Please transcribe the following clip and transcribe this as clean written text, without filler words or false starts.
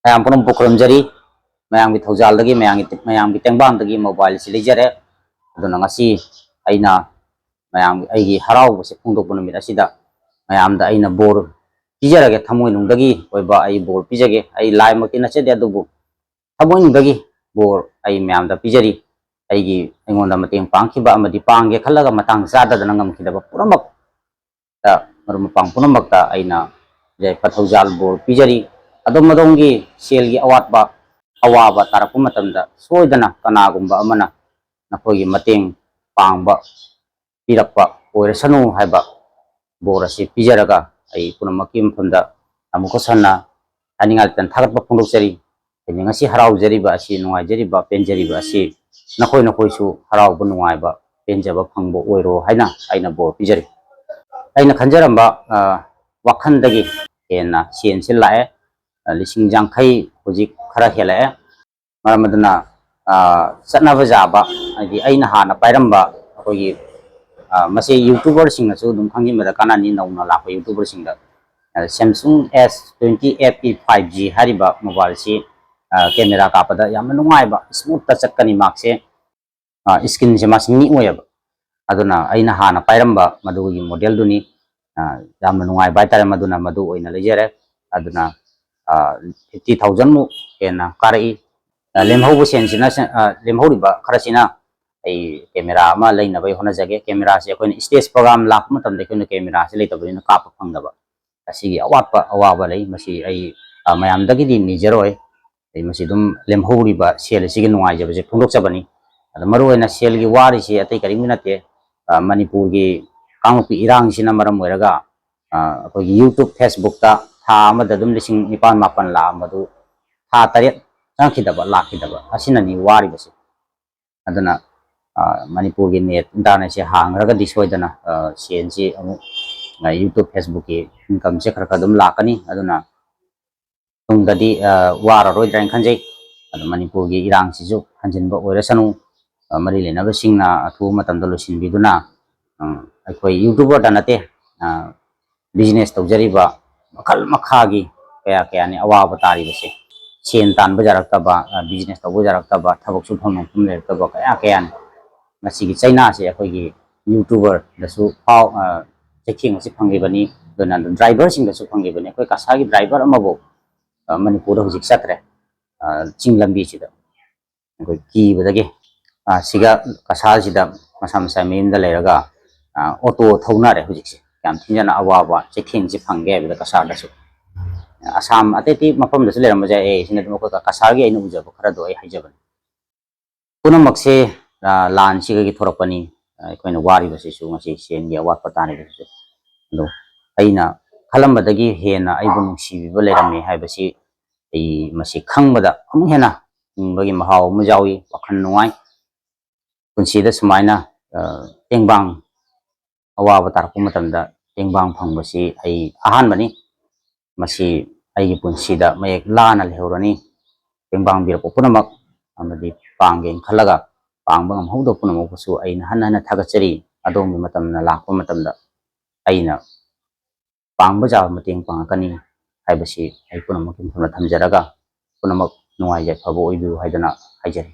ꯃꯌꯥꯝ ꯄꯨꯝꯅꯃꯛ ꯈꯨꯔꯨꯝꯖꯔꯤ ꯃꯌꯥꯝꯒꯤ ꯊꯧꯖꯥꯜꯗꯒꯤ ꯃꯌꯥꯝꯒꯤ ꯇꯦꯡꯕꯥꯡꯗꯒꯤ ꯃꯣꯕꯥꯏꯜꯁꯤ ꯂꯩꯖꯔꯦ ꯑꯗꯨꯅ ꯉꯁꯤ ꯑꯩꯅ ꯑꯩꯒꯤ ꯍꯔꯥꯎꯕꯁꯦ ꯐꯣꯡꯗꯣꯛꯄ ꯅꯨꯃꯤꯠ ꯑꯁꯤꯗ ꯃꯌꯥꯝꯗ ꯑꯩꯅ ꯕꯣꯔ ꯄꯤꯖꯔꯒꯦ ꯊꯃꯣꯏꯅꯨꯡꯗꯒꯤ ꯑꯣꯏꯕ ꯑꯩ ꯕꯣꯔ ꯄꯤꯖꯒꯦ ꯑꯩ ꯂꯥꯏꯃꯛꯇꯤ ꯅꯠꯆꯗꯦ ꯑꯗꯨꯕꯨ ꯊꯃꯣꯏꯅꯨꯡꯗꯒꯤ ꯕꯣꯔ ꯑꯩ ꯃꯌꯥꯝꯗ ꯄꯤꯖꯔꯤ ꯑꯩꯉꯣꯟꯗ ꯃꯇꯦꯡ ꯄꯥꯡꯈꯤꯕ ꯑꯃꯗꯤ ꯄꯥꯡꯒꯦ ꯈꯜꯂꯒ ꯃꯇꯥꯡ ꯆꯥꯗꯗꯅ ꯉꯝꯈꯤꯗꯕ ꯄꯨꯝꯅꯃꯛꯇ ꯃꯔꯨꯞ ꯃꯄꯥꯡ ꯄꯨꯝꯅꯃꯛꯇ ꯑꯩꯅ ꯌꯥꯏꯐ ꯊꯧꯖꯥꯜ ꯕꯣꯔ ꯄꯤꯖꯔꯤ ꯑꯗꯣꯝꯒꯤ ꯁꯦꯜꯒꯤ ꯑꯋꯥꯕ ꯇꯥꯔꯛꯄ ꯃꯇꯝꯗ ꯁꯣꯏꯗꯅ ꯀꯅꯥꯒꯨꯝꯕ ꯑꯃꯅ ꯅꯈꯣꯏꯒꯤ ꯃꯇꯦꯡ ꯄꯥꯡꯕ ꯄꯤꯔꯛꯄ ꯑꯣꯏꯔꯁꯅꯨ ꯍꯥꯏꯕ ꯕꯣꯔ ꯑꯁꯤ ꯄꯤꯖꯔꯒ ꯑꯩ ꯄꯨꯝꯅꯃꯛꯀꯤ ꯃꯐꯝꯗ ꯑꯃꯨꯛꯀ ꯍꯟꯅ ꯍꯥꯏꯅꯤꯡꯉꯥꯏꯇꯅ ꯊꯥꯒꯠꯄ ꯐꯣꯡꯗꯣꯛꯆꯔꯤ ꯑꯩꯅ ꯉꯁꯤ ꯍꯔꯥꯎꯖꯔꯤꯕ ꯑꯁꯤ ꯅꯨꯡꯉꯥꯏꯖꯔꯤꯕ ꯄꯦꯟꯖꯔꯤꯕ ꯑꯁꯤ ꯅꯈꯣꯏꯁꯨ ꯍꯔꯥꯎꯕ ꯅꯨꯡꯉꯥꯏꯕ ꯄꯦꯟꯖꯕ ꯐꯪꯕ ꯑꯣꯏꯔꯣ ꯍꯥꯏꯅ ꯑꯩꯅ ꯕꯣꯔ ꯄꯤꯖꯔꯤ ꯑꯩꯅ ꯈꯟꯖꯔꯝꯕ ꯋꯥꯈꯜꯗꯒꯤ ꯍꯦꯟꯅ ꯁꯦꯟꯁꯤ ꯂꯥꯛꯑꯦ ꯂꯤꯁꯤꯡ 50 ꯍꯧꯖꯤꯛ ꯈꯔ ꯍꯦꯜꯂꯛꯑꯦ ꯃꯔꯝ ꯑꯗꯨꯅ ꯆꯠꯅꯕ ꯌꯥꯕ ꯍꯥꯏꯗꯤ ꯑꯩꯅ ꯍꯥꯟꯅ ꯄꯥꯏꯔꯝꯕ ꯑꯩꯈꯣꯏꯒꯤ ꯃꯁꯤ ꯌꯨꯇꯨꯕꯔꯁꯤꯡꯅꯁꯨ ꯑꯗꯨꯝ ꯈꯪꯖꯤꯟꯕꯗ ꯀꯥꯟꯅꯅꯤ ꯅꯧꯅ ꯂꯥꯛꯄ ꯌꯨꯇꯨꯕꯔꯁꯤꯡꯗ Samsung S20 FE 5G ꯍꯥꯏꯔꯤꯕ ꯃꯣꯕꯥꯏꯜꯁꯤ ꯀꯦꯃꯦꯔꯥ ꯀꯥꯞꯄꯗ ꯌꯥꯝꯅ ꯅꯨꯡꯉꯥꯏꯕ ꯁ꯭ꯃꯨꯠꯇ ꯆꯠꯀꯅꯤ ꯃꯥꯛꯁꯦ ꯁ꯭ꯀꯤꯟꯁꯦ ꯃꯥꯁꯤ ꯃꯤꯑꯣꯏꯌꯦꯕ ꯑꯗꯨꯅ ꯑꯩꯅ ꯍꯥꯟꯅ ꯄꯥꯏꯔꯝꯕ ꯃꯗꯨꯒꯤ ꯃꯣꯗꯦꯜꯗꯨꯅꯤ ꯌꯥꯝꯅ ꯅꯨꯡꯉꯥꯏꯕ ꯍꯥꯏꯇꯥꯔꯦ ꯃꯗꯨꯅ ꯃꯗꯨ ꯑꯣꯏꯅ ꯂꯩꯖꯔꯦ ꯑꯗꯨꯅ 50,000 ꯃꯨꯛ ꯍꯦꯟꯅ ꯀꯥꯔꯛꯏ ꯂꯦꯝꯍꯧꯕ ꯁꯦꯟꯁꯤꯅ ꯂꯦꯝꯍꯧꯔꯤꯕ ꯈꯔꯁꯤꯅ ꯑꯩ ꯀꯦꯃꯦꯔꯥ ꯑꯃ ꯂꯩꯅꯕ ꯍꯣꯠꯅꯖꯒꯦ ꯀꯦꯃꯦꯔꯥꯁꯦ ꯑꯩꯈꯣꯏꯅ ꯁ꯭ꯇꯦꯖ ꯄ꯭ꯔꯣꯒ꯭ꯔꯥꯝ ꯂꯥꯛꯄ ꯃꯇꯝꯗ ꯑꯩꯈꯣꯏꯅ ꯀꯦꯃꯦꯔꯥꯁꯦ ꯂꯩꯇꯕꯅꯤꯅ ꯀꯥꯞꯄ ꯐꯪꯗꯕ ꯑꯁꯤꯒꯤ ꯑꯋꯥꯕ ꯂꯩ ꯃꯁꯤ ꯑꯩ ꯃꯌꯥꯝꯗꯒꯤꯗꯤ ꯅꯤꯖꯔꯣꯏ ꯑꯩ ꯃꯁꯤ ꯑꯗꯨꯝ ꯂꯦꯝꯍꯧꯔꯤꯕ ꯁꯦꯜ ꯑꯁꯤꯒꯤ ꯅꯨꯡꯉꯥꯏꯖꯕꯁꯦ ꯐꯣꯡꯗꯣꯛꯆꯕꯅꯤ ꯑꯗꯣ ꯃꯔꯨꯑꯣꯏꯅ ꯁꯦꯜꯒꯤ ꯋꯥꯔꯤꯁꯤ ꯑꯇꯩ ꯀꯔꯤꯝꯇ ꯅꯠꯇꯦ ꯃꯅꯤꯄꯨꯔꯒꯤ ꯀꯥꯡꯂꯨꯞꯀꯤ ꯏꯔꯥꯡꯁꯤꯅ ꯃꯔꯝ ꯑꯣꯏꯔꯒ ꯑꯩꯈꯣꯏꯒꯤ ꯌꯨꯇꯨꯕ ꯐꯦꯁꯕꯨꯛꯇ ꯊꯥ ꯑꯃꯗ ꯑꯗꯨꯝ ꯂꯤꯁꯤꯡ 9-10 ꯂꯥꯛꯑꯝꯕꯗꯨ ꯊꯥ 7 ꯆꯪꯈꯤꯗꯕ ꯂꯥꯛꯈꯤꯗꯕ ꯑꯁꯤꯅꯅꯤ ꯋꯥꯔꯤꯕꯁꯤ ꯑꯗꯨꯅ ꯃꯅꯤꯄꯨꯔꯒꯤ ꯏꯟꯇꯔꯅꯦꯠꯁꯦ ꯍꯥꯡꯈ꯭ꯔꯒꯗꯤ ꯁꯣꯏꯗꯅ ꯁꯦꯟꯁꯤ ꯑꯃꯨꯛ ꯌꯨꯇꯨꯕ ꯐꯦꯁꯕꯨꯛꯀꯤ ꯏꯟꯀꯝꯁꯦ ꯈꯔ ꯑꯗꯨꯝ ꯂꯥꯛꯀꯅꯤ ꯑꯗꯨꯅ ꯇꯨꯡꯗꯗꯤ ꯋꯥꯔꯔꯣꯏꯗ꯭ꯔꯥꯅ ꯈꯟꯖꯩ ꯑꯗꯣ ꯃꯅꯤꯄꯨꯔꯒꯤ ꯏꯔꯥꯡꯁꯤꯁꯨ ꯍꯟꯖꯤꯟꯕ ꯑꯣꯏꯔꯁꯅꯨ ꯃꯔꯤ ꯂꯩꯅꯕꯁꯤꯡꯅ ꯑꯊꯨꯕ ꯃꯇꯝꯗ ꯂꯣꯏꯁꯤꯟꯕꯤꯗꯨꯅ ꯑꯩꯈꯣꯏ ꯌꯨꯇꯨꯕꯔꯗ ꯅꯠꯇꯦ ꯕꯤꯖꯤꯅꯦꯁ ꯇꯧꯖꯔꯤꯕ ꯃꯈꯜ ꯃꯈꯥꯒꯤ ꯀꯌꯥꯅꯤ ꯑꯋꯥꯕ ꯇꯥꯔꯤꯕꯁꯦ ꯁꯦꯟ ꯇꯥꯟꯕ ꯌꯥꯔꯛꯇꯕ ꯕꯤꯖꯤꯅꯦꯁ ꯇꯧꯕ ꯌꯥꯔꯛꯇꯕ ꯊꯕꯛ ꯁꯨꯐꯝ ꯅꯣꯝꯐꯝ ꯂꯩꯔꯛꯇꯕ ꯀꯌꯥꯅꯤ ꯃꯁꯤꯒꯤ ꯆꯩꯅꯥꯁꯦ ꯑꯩꯈꯣꯏꯒꯤ ꯌꯨꯇꯨꯕꯔꯗꯁꯨ ꯆꯩꯊꯦꯡ ꯑꯁꯤ ꯐꯪꯂꯤꯕꯅꯤ ꯑꯗꯨꯅ ꯗ꯭ꯔꯥꯏꯚꯔꯁꯤꯡꯗꯁꯨ ꯐꯪꯂꯤꯕꯅꯤ ꯑꯩꯈꯣꯏ ꯀꯁꯥꯔꯒꯤ ꯗ꯭ꯔꯥꯏꯚꯔ ꯑꯃꯕꯨ ꯃꯅꯤꯄꯨꯔꯗ ꯍꯧꯖꯤꯛ ꯆꯠꯇ꯭ꯔꯦ ꯆꯤꯡ ꯂꯝꯕꯤꯁꯤꯗ ꯑꯩꯈꯣꯏ ꯀꯤꯕꯗꯒꯤ ꯁꯤꯒ ꯀꯁꯥꯔꯁꯤꯗ ꯃꯁꯥ ꯃꯌꯨꯝꯗ ꯂꯩꯔꯒ ꯑꯣꯇꯣ ꯊꯧꯅꯔꯦ ꯍꯧꯖꯤꯛꯁꯦ ꯌꯥꯝ ꯊꯤꯅ ꯑꯋꯥꯕ ꯆꯩꯊꯦꯡꯁꯤ ꯐꯪꯒꯦ ꯍꯥꯏꯕꯗ ꯀꯁꯥꯔꯗꯁꯨ ꯑꯁꯥꯝ ꯑꯇꯩ ꯃꯐꯝꯗꯁꯨ ꯂꯩꯔꯝꯕ ꯌꯥꯏ ꯁꯤꯅ ꯑꯗꯨꯝ ꯑꯩꯈꯣꯏ ꯀꯁꯥꯔꯒꯤ ꯑꯩꯅ ꯎꯖꯕ ꯈꯔꯗꯣ ꯑꯩ ꯍꯥꯏꯖꯕꯅꯤ ꯄꯨꯝꯅꯃꯛꯁꯦ ꯂꯥꯟꯁꯤꯒꯤ ꯊꯣꯔꯛꯄꯅꯤ ꯑꯩꯈꯣꯏꯅ ꯋꯥꯔꯤꯕꯁꯤꯁꯨ ꯉꯁꯤ ꯁꯦꯟꯒꯤ ꯑꯋꯥꯠꯄ ꯇꯥꯔꯤꯕꯁꯤꯁꯨ ꯑꯗꯣ ꯑꯩꯅ ꯈꯜꯂꯝꯕꯗꯒꯤ ꯍꯦꯟꯅ ꯑꯩꯕꯨ ꯅꯨꯡꯁꯤꯕꯤꯕ ꯂꯩꯔꯝꯃꯤ ꯍꯥꯏꯕꯁꯤ ꯑꯩ ꯃꯁꯤ ꯈꯪꯕꯗ ꯑꯃꯨꯛ ꯍꯦꯟꯅ ꯍꯤꯡꯕꯒꯤ ꯃꯍꯥꯎ ꯑꯃ ꯌꯥꯎꯏ ꯋꯥꯈꯜ ꯅꯨꯡꯉꯥꯏ ꯄꯨꯟꯁꯤꯗ ꯁꯨꯃꯥꯏꯅ ꯇꯦꯡꯕꯥꯡ ꯑꯋꯥꯕ ꯇꯥꯔꯛꯄ ꯃꯇꯝꯗ ꯇꯦꯡꯕꯥꯡ ꯐꯪꯕꯁꯤ ꯑꯩ ꯑꯍꯥꯟꯕꯅꯤ ꯃꯁꯤ ꯑꯩꯒꯤ ꯄꯨꯟꯁꯤꯗ ꯃꯌꯦꯛ ꯂꯥꯅ ꯂꯩꯍꯧꯔꯅꯤ ꯇꯦꯡꯕꯥꯡꯕꯤꯔꯛꯄ ꯄꯨꯝꯅꯃꯛ ꯑꯃꯗꯤ ꯄꯥꯡꯒꯦꯅ ꯈꯜꯂꯒ ꯄꯥꯡꯕ ꯉꯝꯍꯧꯗꯕ ꯄꯨꯝꯅꯃꯛꯄꯨꯁꯨ ꯑꯩꯅ ꯍꯟꯅ ꯊꯥꯒꯠꯆꯔꯤ ꯑꯗꯣꯝꯒꯤ ꯃꯇꯝꯅ ꯂꯥꯛꯄ ꯃꯇꯝꯗ ꯑꯩꯅ ꯄꯥꯡꯕ ꯌꯥꯕ ꯃꯇꯦꯡ ꯄꯥꯡꯉꯛꯀꯅꯤ ꯍꯥꯏꯕꯁꯤ ꯑꯩ ꯄꯨꯝꯅꯃꯛꯀꯤ ꯃꯐꯝꯗ ꯊꯝꯖꯔꯒ ꯄꯨꯝꯅꯃꯛ ꯅꯨꯡꯉꯥꯏ ꯌꯥꯏꯐꯕ ꯑꯣꯏꯕꯤꯌꯨ ꯍꯥꯏꯗꯅ ꯍꯥꯏꯖꯔꯤ